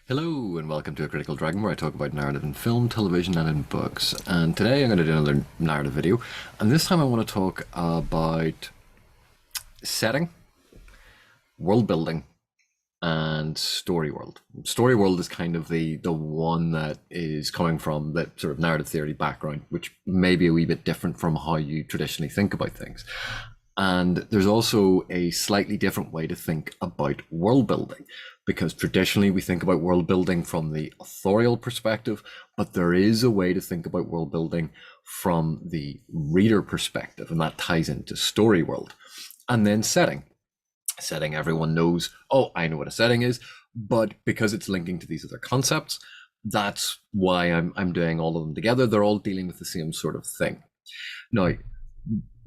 Hello and welcome to A Critical Dragon, where I talk about narrative in film, television and in books. And today I'm going to do another narrative video, and this time I want to talk about setting, world building, and Storyworld. Storyworld is kind of the one that is coming from that sort of narrative theory background, which may be a wee bit different from how you traditionally think about things. And there's also a slightly different way to think about world building, because traditionally we think about world building from the authorial perspective, but there is a way to think about world building from the reader perspective, and that ties into Storyworld. And then setting. Setting, everyone knows, oh, I know what a setting is, but because it's linking to these other concepts, that's why I'm doing all of them together. They're all dealing with the same sort of thing. Now,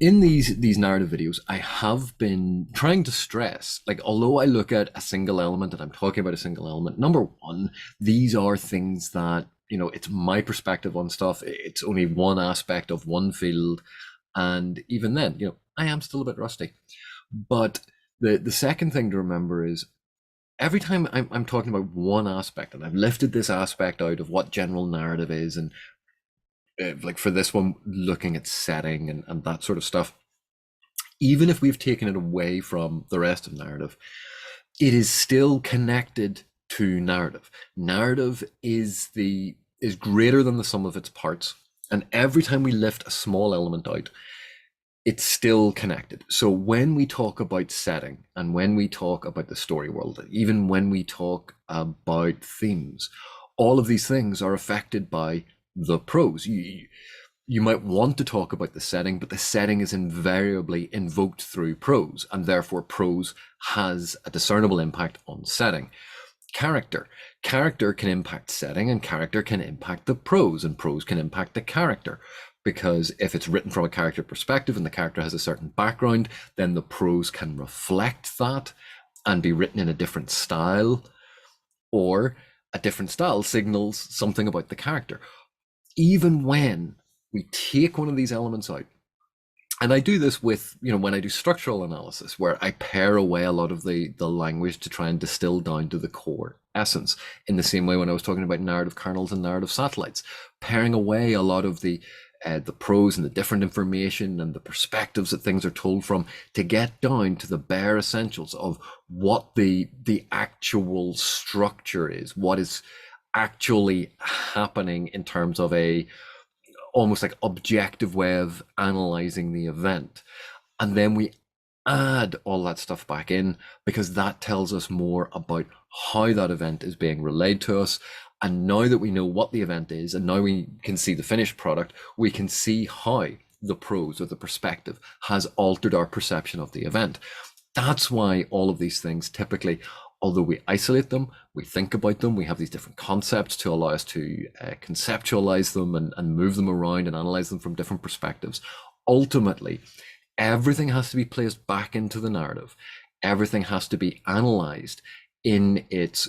in these narrative videos, I have been trying to stress, like, although I look at a single element and I'm talking about a single element, number one, these are things that, it's my perspective on stuff. It's only one aspect of one field. And even then, I am still a bit rusty. But the second thing to remember is every time I'm talking about one aspect, and I've lifted this aspect out of what general narrative is, and like for this one, looking at setting and that sort of stuff, even if we've taken it away from the rest of narrative, it is still connected to narrative. Narrative is greater than the sum of its parts, and every time we lift a small element out, it's still connected. So when we talk about setting, and when we talk about the story world, even when we talk about themes, all of these things are affected by the prose. You might want to talk about the setting, but the setting is invariably invoked through prose, and therefore prose has a discernible impact on setting. Character can impact setting, and character can impact the prose, and prose can impact the character. Because if it's written from a character perspective and the character has a certain background, then the prose can reflect that and be written in a different style, or a different style signals something about the character. Even when we take one of these elements out, and I do this with, when I do structural analysis, where I pare away a lot of the language to try and distill down to the core essence, in the same way when I was talking about narrative kernels and narrative satellites, paring away a lot of the prose and the different information and the perspectives that things are told from, to get down to the bare essentials of what the actual structure is, what is actually happening in terms of a almost like objective way of analyzing the event. And then we add all that stuff back in, because that tells us more about how that event is being relayed to us. And now that we know what the event is, and now we can see the finished product, we can see how the prose or the perspective has altered our perception of the event. That's why all of these things typically, although we isolate them, we think about them, we have these different concepts to allow us to conceptualize them and move them around and analyze them from different perspectives. Ultimately, everything has to be placed back into the narrative. Everything has to be analyzed in its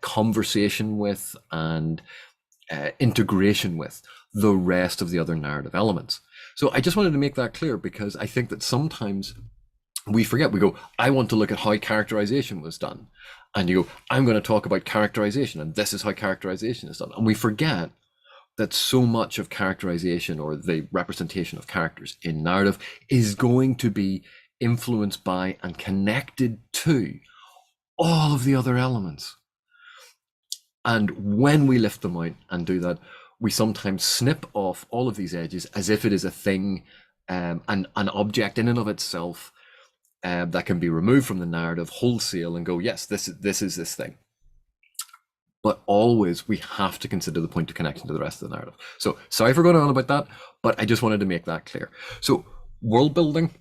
conversation with and integration with the rest of the other narrative elements. So I just wanted to make that clear, because I think that sometimes we forget. We go, I want to look at how characterization was done. And you go, I'm going to talk about characterization, and this is how characterization is done. And we forget that so much of characterization, or the representation of characters in narrative, is going to be influenced by and connected to all of the other elements. And when we lift them out and do that, we sometimes snip off all of these edges as if it is a thing, and an object in and of itself, that can be removed from the narrative wholesale and go, yes, this is this thing. But always we have to consider the point of connection to the rest of the narrative. So sorry for going on about that, but I just wanted to make that clear. So world building,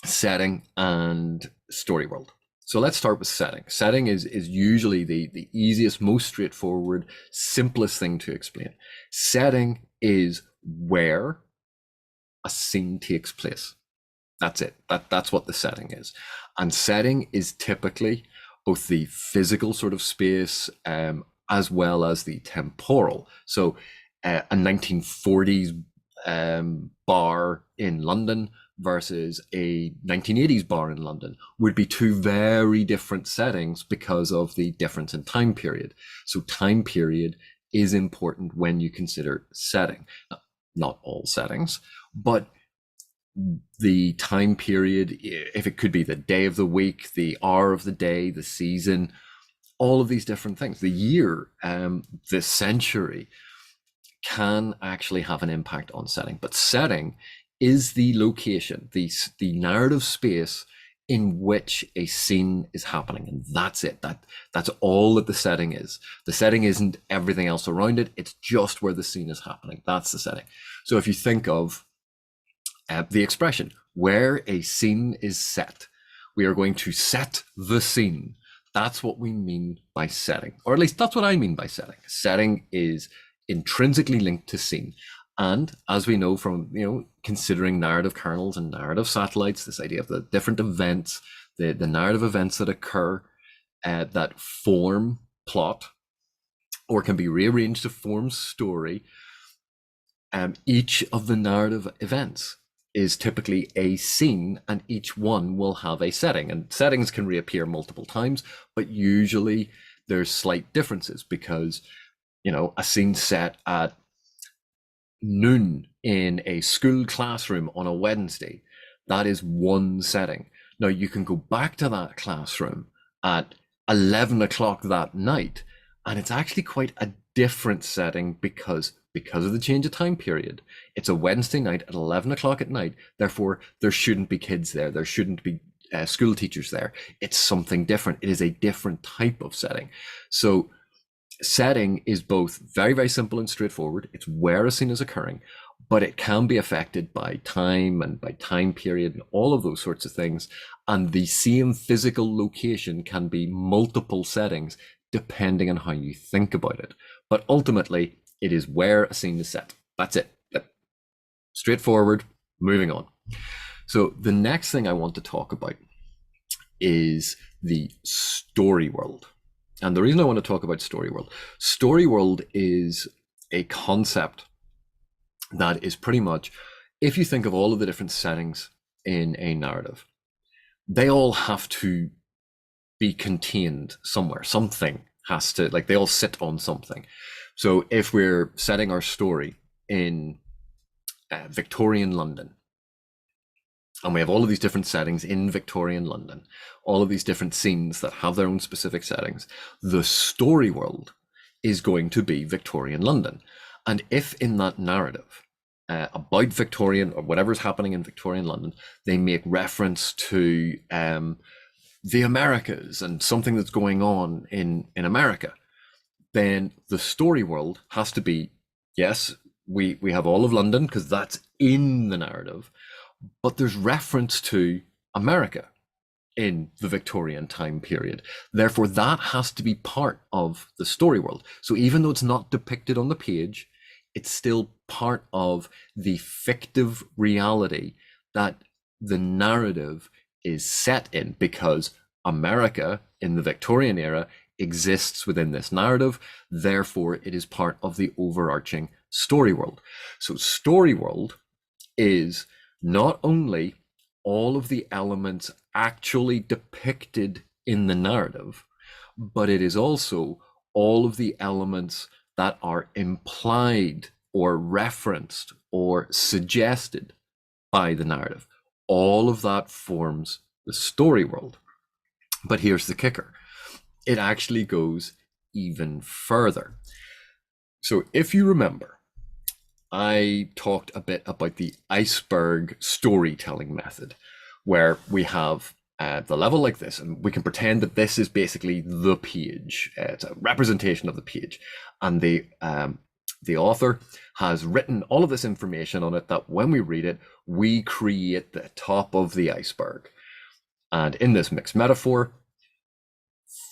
setting, and story world. So let's start with setting. Setting is usually the easiest, most straightforward, simplest thing to explain. Setting is where a scene takes place. That's it. That's what the setting is. And setting is typically both the physical sort of space, as well as the temporal. So a 1940s bar in London versus a 1980s bar in London would be two very different settings because of the difference in time period. So time period is important when you consider setting. Not all settings, but the time period, if it could be the day of the week, the hour of the day, the season, all of these different things, the year, the century, can actually have an impact on setting. But setting is the location, the narrative space in which a scene is happening, and that's it. That's all that the setting is. The setting isn't everything else around it, it's just where the scene is happening. That's the setting. So if you think of the expression, where a scene is set, we are going to set the scene. That's what we mean by setting, or at least that's what I mean by setting. Setting is intrinsically linked to scene. And as we know from, considering narrative kernels and narrative satellites, this idea of the different events, the narrative events that occur, that form plot, or can be rearranged to form story, each of the narrative events is typically a scene, and each one will have a setting. And settings can reappear multiple times, but usually there's slight differences because, a scene set at noon in a school classroom on a Wednesday, that is one setting. Now you can go back to that classroom at 11 o'clock that night, and it's actually quite a different setting because of the change of time period. It's a Wednesday night at 11 o'clock at night, therefore there shouldn't be kids there, there shouldn't be school teachers there. It's something different. It is a different type of setting. So setting is both very, very simple and straightforward. It's where a scene is occurring, but it can be affected by time and by time period and all of those sorts of things. And the same physical location can be multiple settings depending on how you think about it. But ultimately, it is where a scene is set. That's it. Straightforward, moving on. So the next thing I want to talk about is the story world. And the reason I want to talk about story world is a concept that is pretty much, if you think of all of the different settings in a narrative, they all have to be contained somewhere. Something has to, they all sit on something. So if we're setting our story in Victorian London, and we have all of these different settings in Victorian London, all of these different scenes that have their own specific settings, the story world is going to be Victorian London. And if in that narrative about Victorian or whatever's happening in Victorian London, they make reference to the Americas and something that's going on in America, then the story world has to be, yes, we have all of London because that's in the narrative, but there's reference to America in the Victorian time period. Therefore, that has to be part of the story world. So even though it's not depicted on the page, it's still part of the fictive reality that the narrative is set in, because America in the Victorian era exists within this narrative. Therefore, it is part of the overarching story world. So story world is not only all of the elements actually depicted in the narrative, but it is also all of the elements that are implied or referenced or suggested by the narrative. All of that forms the story world. But here's the kicker. It actually goes even further. So if you remember, I talked a bit about the Iceberg storytelling method, where we have the level like this, and we can pretend that this is basically the page. It's a representation of the page, and the author has written all of this information on it that when we read it, we create the top of the iceberg. And in this mixed metaphor,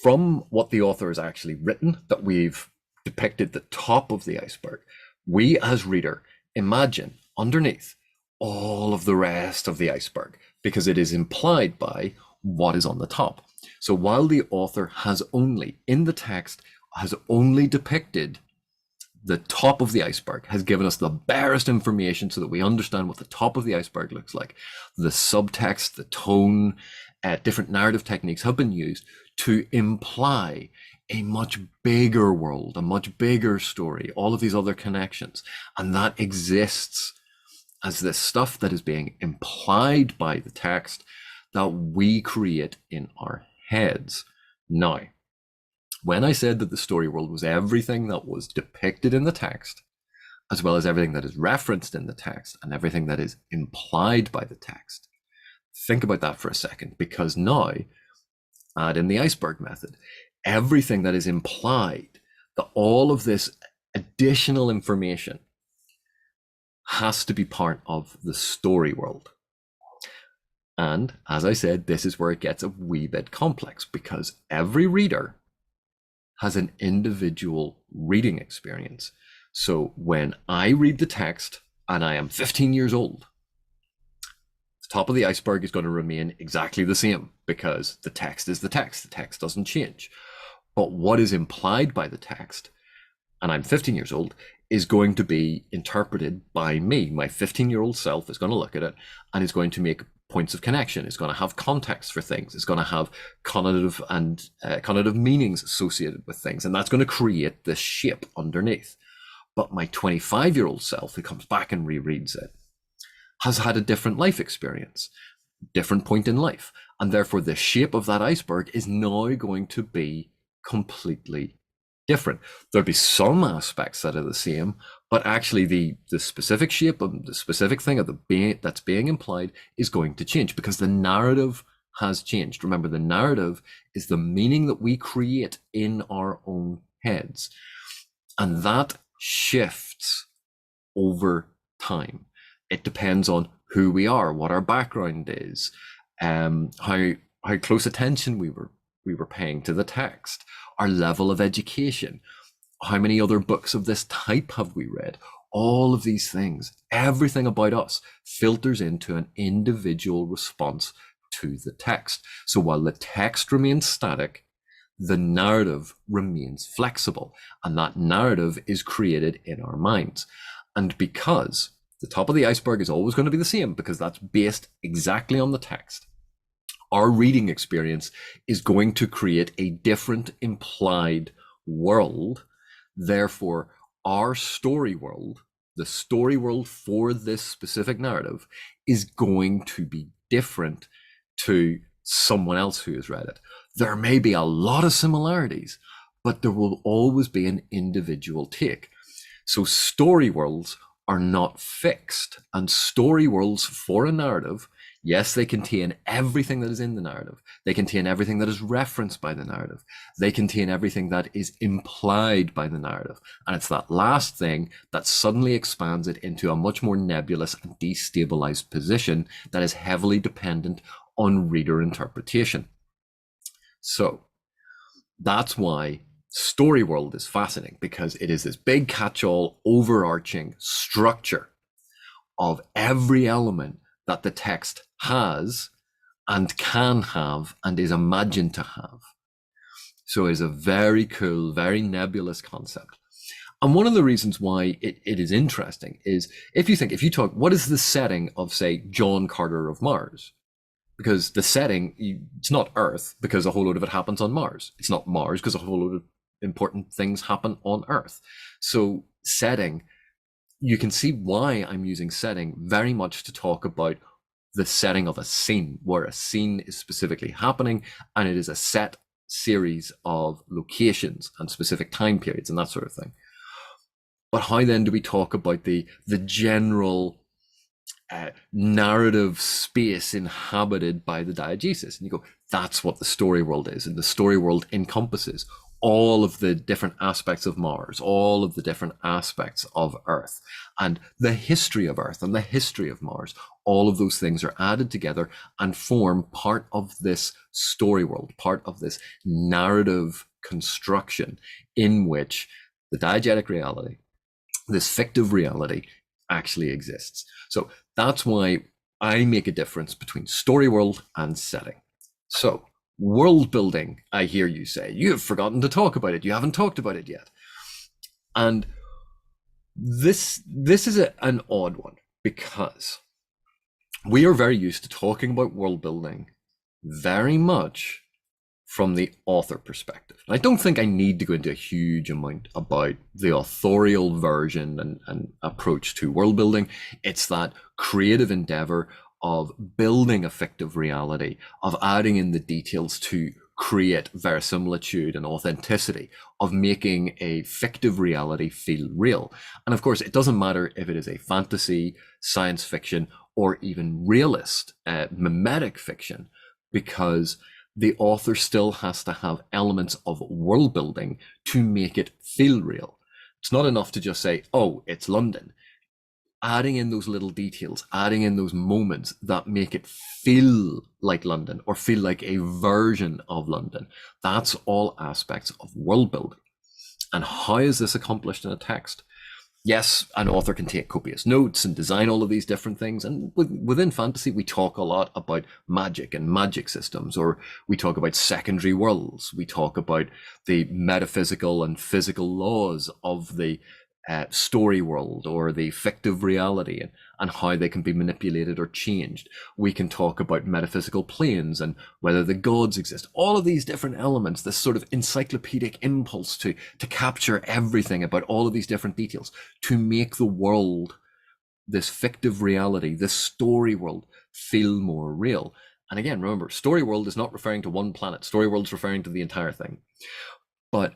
from what the author has actually written, that we've depicted the top of the iceberg, we as reader imagine underneath all of the rest of the iceberg, because it is implied by what is on the top. So while the author has only, in the text, has only depicted the top of the iceberg, has given us the barest information so that we understand what the top of the iceberg looks like. The subtext, the tone, different narrative techniques have been used to imply a much bigger world, a much bigger story, all of these other connections. And that exists as this stuff that is being implied by the text that we create in our heads. Now, when I said that the story world was everything that was depicted in the text, as well as everything that is referenced in the text and everything that is implied by the text, think about that for a second, because now, add in the iceberg method, everything that is implied, that all of this additional information has to be part of the story world. And as I said, this is where it gets a wee bit complex, because every reader has an individual reading experience. So when I read the text and I am 15 years old, the top of the iceberg is going to remain exactly the same, because the text is the text. The text doesn't change. But what is implied by the text, and I'm 15 years old, is going to be interpreted by me. My 15-year-old self is going to look at it and is going to make points of connection. It's going to have context for things. It's going to have cognitive and cognitive meanings associated with things. And that's going to create this shape underneath. But my 25-year-old self, who comes back and rereads it, has had a different life experience, different point in life. And therefore, the shape of that iceberg is now going to be completely different. There'll be some aspects that are the same, but actually the specific shape of the specific thing of that's being implied is going to change, because the narrative has changed. Remember, the narrative is the meaning that we create in our own heads, and that shifts over time. It depends on who we are, what our background is, how close attention we were paying to the text, our level of education, how many other books of this type have we read. All of these things, everything about us filters into an individual response to the text. So while the text remains static, the narrative remains flexible, and that narrative is created in our minds. And because the top of the iceberg is always going to be the same, because that's based exactly on the text, our reading experience is going to create a different implied world. Therefore, our story world, the story world for this specific narrative, is going to be different to someone else who has read it. There may be a lot of similarities, but there will always be an individual take. So story worlds are not fixed, and story worlds for a narrative, yes, they contain everything that is in the narrative. They contain everything that is referenced by the narrative. They contain everything that is implied by the narrative. And it's that last thing that suddenly expands it into a much more nebulous and destabilized position that is heavily dependent on reader interpretation. So that's why Storyworld is fascinating, because it is this big catch-all overarching structure of every element that the text has and can have and is imagined to have. So it's a very cool, very nebulous concept. And one of the reasons why it is interesting is if you talk, what is the setting of, say, John Carter of Mars? Because the setting, it's not Earth, because a whole load of it happens on Mars. It's not Mars, because a whole load of important things happen on Earth. So setting, you can see why I'm using setting very much to talk about the setting of a scene, where a scene is specifically happening, and it is a set series of locations and specific time periods and that sort of thing. But how then do we talk about the general narrative space inhabited by the diegesis? And you go, that's what the story world is. And the story world encompasses all of the different aspects of Mars, all of the different aspects of Earth, and the history of Earth and the history of Mars. All of those things are added together and form part of this story world, part of this narrative construction in which the diegetic reality, this fictive reality, actually exists. So that's why I make a difference between story world and setting. So world building, I hear you say, you have forgotten to talk about it. You haven't talked about it yet. And This is an odd one because we are very used to talking about world building very much from the author perspective. I don't think I need to go into a huge amount about the authorial version and approach to world building. It's that creative endeavor of building a fictive reality, of adding in the details to create verisimilitude and authenticity, of making a fictive reality feel real. And of course, it doesn't matter if it is a fantasy, science fiction, or even realist, mimetic fiction, because the author still has to have elements of world building to make it feel real. It's not enough to just say, oh, it's London. Adding in those little details, adding in those moments that make it feel like London or feel like a version of London. That's all aspects of world building. And how is this accomplished in a text? Yes, an author can take copious notes and design all of these different things. And within fantasy, we talk a lot about magic and magic systems, or we talk about secondary worlds. We talk about the metaphysical and physical laws of the story world or the fictive reality, and how they can be manipulated or changed. We can talk about metaphysical planes and whether the gods exist. All of these different elements, this sort of encyclopedic impulse to capture everything about all of these different details to make the world, this fictive reality, this story world, feel more real. And again, remember, story world is not referring to one planet. Story world is referring to the entire thing. But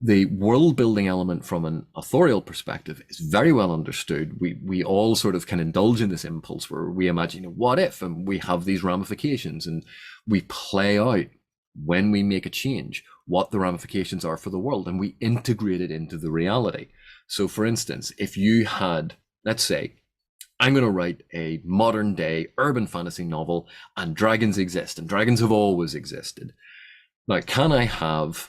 the world building element from an authorial perspective is very well understood. We all sort of can indulge in this impulse where we imagine what if, and we have these ramifications, and we play out when we make a change what the ramifications are for the world, and we integrate it into the reality. So for instance, if you had, let's say, I'm going to write a modern day urban fantasy novel and dragons exist and dragons have always existed. Now, can I have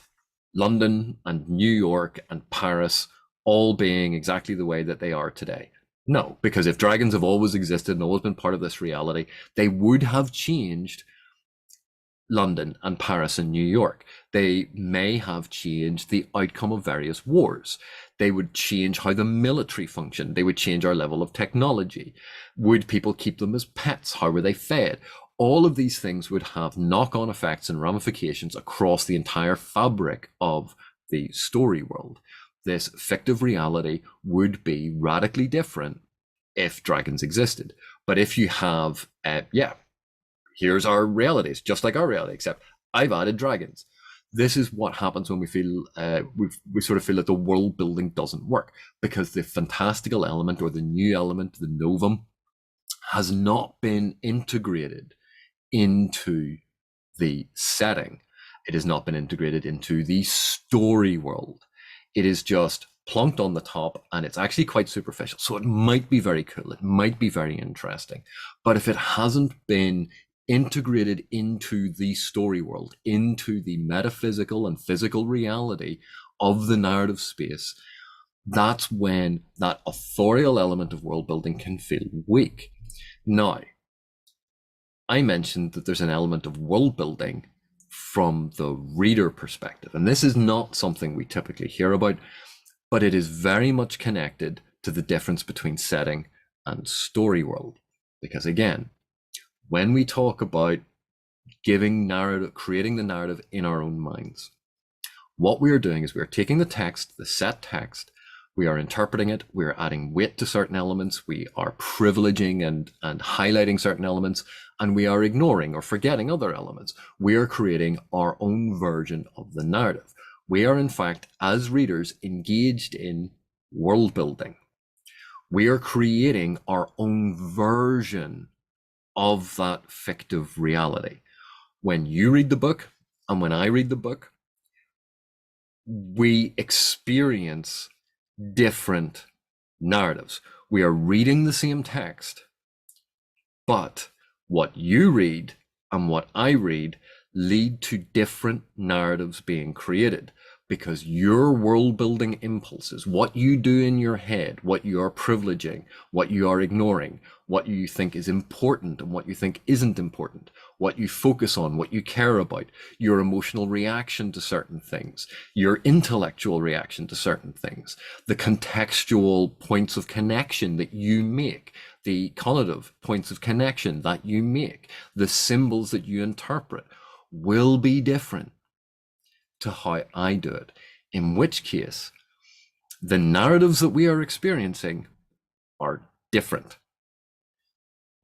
London and New York and Paris all being exactly the way that they are today? No, because if dragons have always existed and always been part of this reality, they would have changed London and Paris and New York. They may have changed the outcome of various wars. They would change how the military functioned. They would change our level of technology. Would people keep them as pets? How were they fed? All of these things would have knock-on effects and ramifications across the entire fabric of the story world. This fictive reality would be radically different if dragons existed. But if you have, here's our reality. It's just like our reality, except I've added dragons. This is what happens when we feel, we sort of feel that the world building doesn't work, because the fantastical element or the new element, the novum, has not been integrated into the setting. It has not been integrated into the story world. It is just plunked on the top, and it's actually quite superficial. So it might be very cool. It might be very interesting. But if it hasn't been integrated into the story world, into the metaphysical and physical reality of the narrative space, that's when that authorial element of world building can feel weak. Now, I mentioned that there's an element of world building from the reader perspective, and this is not something we typically hear about, but it is very much connected to the difference between setting and story world. Because again, when we talk about giving narrative, creating the narrative in our own minds, what we are doing is we are taking the text, the set text, we are interpreting it, we are adding weight to certain elements, we are privileging and highlighting certain elements, and we are ignoring or forgetting other elements. We are creating our own version of the narrative. We are, in fact, as readers, engaged in world building. We are creating our own version of that fictive reality. When you read the book and when I read the book, we experience different narratives. We are reading the same text, but what you read and what I read lead to different narratives being created, because your world building impulses, what you do in your head, what you are privileging, what you are ignoring, what you think is important and what you think isn't important, what you focus on, what you care about, your emotional reaction to certain things, your intellectual reaction to certain things, the contextual points of connection that you make, the cognitive points of connection that you make, the symbols that you interpret will be different to how I do it. In which case, the narratives that we are experiencing are different.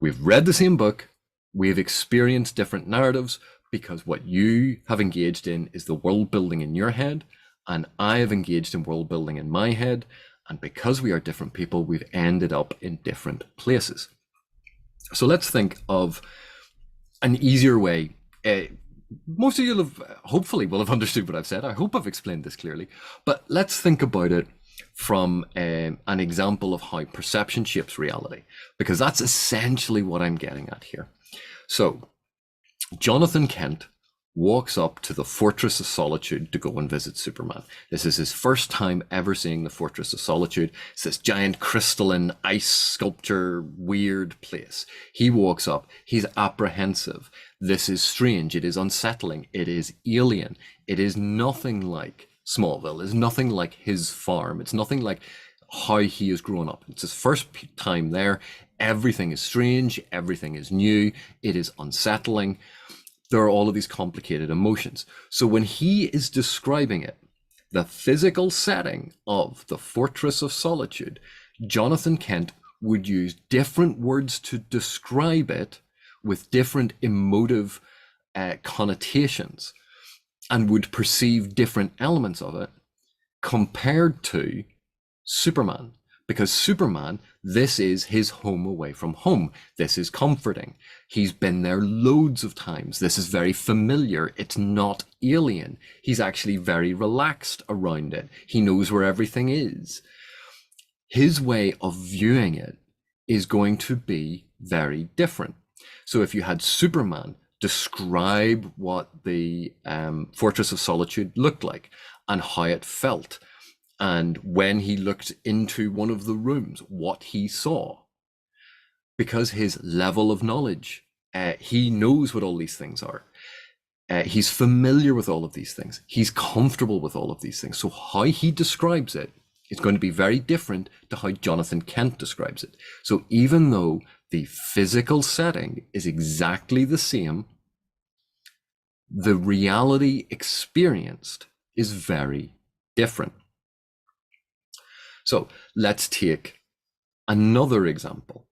We've read the same book, we've experienced different narratives because what you have engaged in is the world building in your head, and I have engaged in world building in my head. And because we are different people, we've ended up in different places. So let's think of an easier way. Most of you have hopefully will have understood what I've said. I hope I've explained this clearly. But let's think about it from an example of how perception shapes reality, because that's essentially what I'm getting at here. So Jonathan Kent walks up to the Fortress of Solitude to go and visit Superman. This is his first time ever seeing the Fortress of Solitude. It's this giant crystalline ice sculpture, weird place. He walks up, he's apprehensive. This is strange, it is unsettling, it is alien. It is nothing like Smallville, it's nothing like his farm, it's nothing like how he has grown up. It's his first time there. Everything is strange, everything is new, it is unsettling. There are all of these complicated emotions. So when he is describing it, the physical setting of the Fortress of Solitude, Jonathan Kent would use different words to describe it with different emotive connotations, and would perceive different elements of it compared to Superman. Because Superman, this is his home away from home. This is comforting. He's been there loads of times. This is very familiar. It's not alien. He's actually very relaxed around it. He knows where everything is. His way of viewing it is going to be very different. So if you had Superman describe what the Fortress of Solitude looked like and how it felt, and when he looked into one of the rooms, what he saw, because his level of knowledge, he knows what all these things are. He's familiar with all of these things. He's comfortable with all of these things. So how he describes it is going to be very different to how Jonathan Kent describes it. So even though the physical setting is exactly the same, the reality experienced is very different. So let's take another example.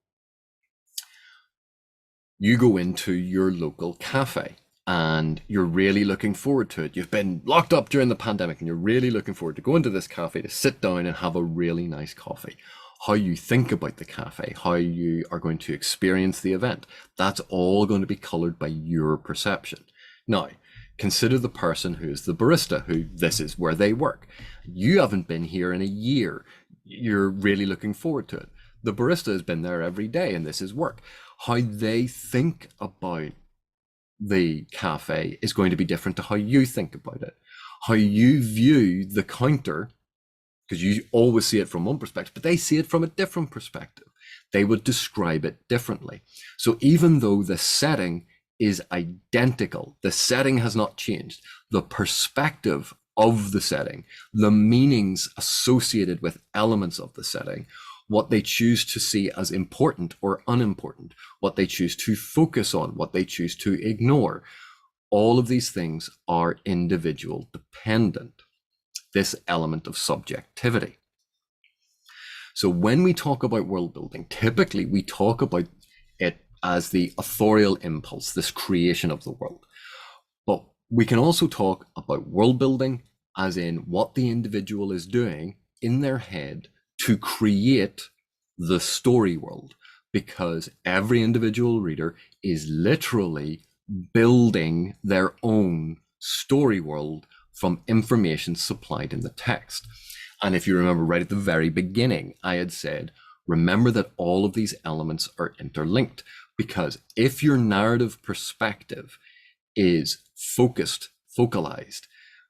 You go into your local cafe and you're really looking forward to it. You've been locked up during the pandemic and you're really looking forward to going to this cafe to sit down and have a really nice coffee. How you think about the cafe, how you are going to experience the event, that's all going to be colored by your perception. Now, consider the person who is the barista, who this is where they work. You haven't been here in a year. You're really looking forward to it. The barista has been there every day and this is work. How they think about the cafe is going to be different to how you think about it. How you view the counter, because you always see it from one perspective, but they see it from a different perspective. They would describe it differently. So even though the setting is identical, the setting has not changed, the perspective of the setting, the meanings associated with elements of the setting, what they choose to see as important or unimportant, what they choose to focus on, what they choose to ignore, all of these things are individual dependent. This element of subjectivity. So when we talk about world building, typically we talk about it as the authorial impulse, this creation of the world. But we can also talk about world building as in what the individual is doing in their head to create the story world, because every individual reader is literally building their own story world from information supplied in the text. And if you remember right at the very beginning, I had said, remember that all of these elements are interlinked, because if your narrative perspective is focused, focalized,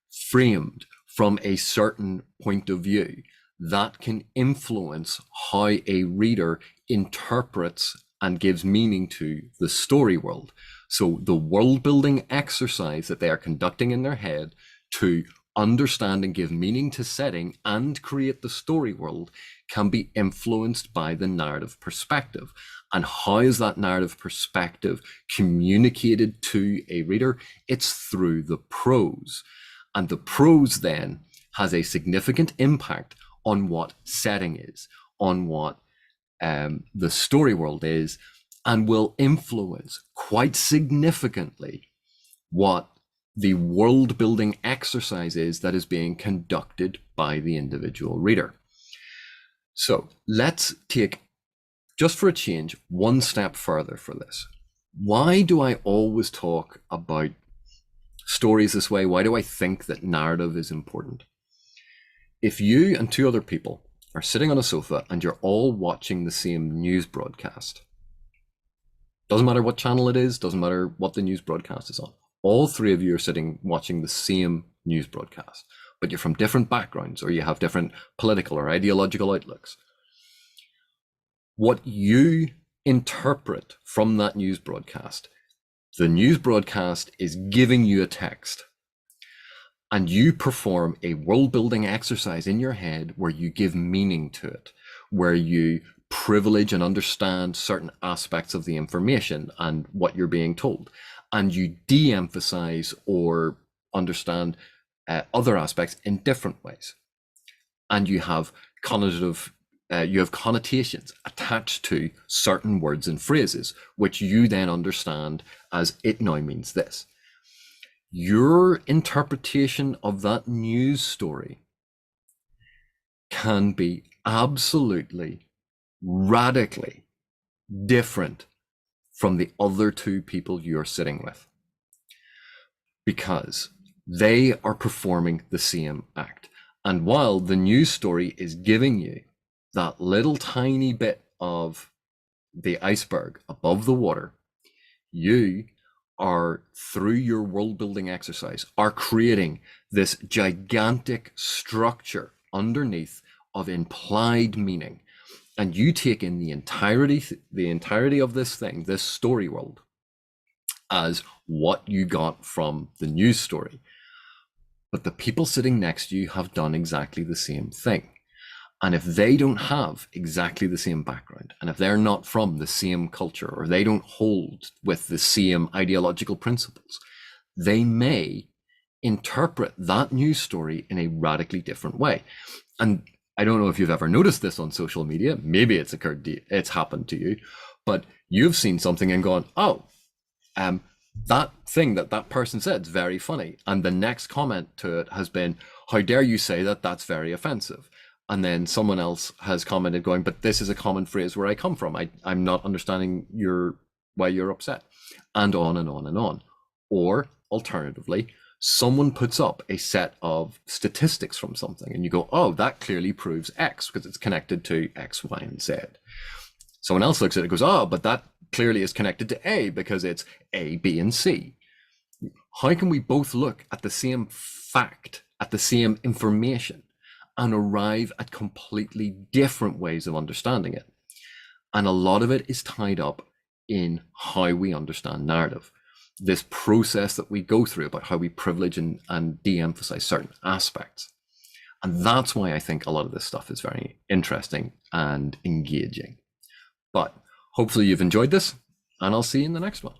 framed from a certain point of view that can influence how a reader interprets and gives meaning to the story world. So the world building exercise that they are conducting in their head to understand and give meaning to setting and create the story world can be influenced by the narrative perspective. And how is that narrative perspective communicated to a reader? It's through the prose. And the prose then has a significant impact on what setting is, on what the story world is, and will influence quite significantly what the world building exercise is that is being conducted by the individual reader. So let's take, just for a change, one step further for this. Why do I always talk about stories this way? Why do I think that narrative is important? If you and two other people are sitting on a sofa and you're all watching the same news broadcast, doesn't matter what channel it is, doesn't matter what the news broadcast is on, all three of you are sitting watching the same news broadcast, but you're from different backgrounds or you have different political or ideological outlooks. What you interpret from that news broadcast, the news broadcast is giving you a text, and you perform a world building exercise in your head where you give meaning to it, where you privilege and understand certain aspects of the information and what you're being told, and you de-emphasize or understand other aspects in different ways. And you have connotations attached to certain words and phrases, which you then understand as it now means this. Your interpretation of that news story can be absolutely, radically different from the other two people you're sitting with, because they are performing the same act. And while the news story is giving you that little tiny bit of the iceberg above the water, you are, through your world building exercise, are creating this gigantic structure underneath of implied meaning. And you take in the entirety of this thing, this story world, as what you got from the news story. But the people sitting next to you have done exactly the same thing. And if they don't have exactly the same background, and if they're not from the same culture, or they don't hold with the same ideological principles, they may interpret that news story in a radically different way. And I don't know if you've ever noticed this on social media. Maybe it's happened to you, but you've seen something and gone, oh, that thing that person said is very funny. And the next comment to it has been, how dare you say that? That's very offensive. And then someone else has commented going, but this is a common phrase where I come from. I'm not understanding why you're upset, and on and on and on. Or alternatively, someone puts up a set of statistics from something and you go, oh, that clearly proves X because it's connected to X, Y, and Z. Someone else looks at it and goes, oh, but that clearly is connected to A because it's A, B, and C. How can we both look at the same fact, at the same information, and arrive at completely different ways of understanding it? And a lot of it is tied up in how we understand narrative. This process that we go through about how we privilege and de-emphasize certain aspects. And that's why I think a lot of this stuff is very interesting and engaging. But hopefully you've enjoyed this, and I'll see you in the next one.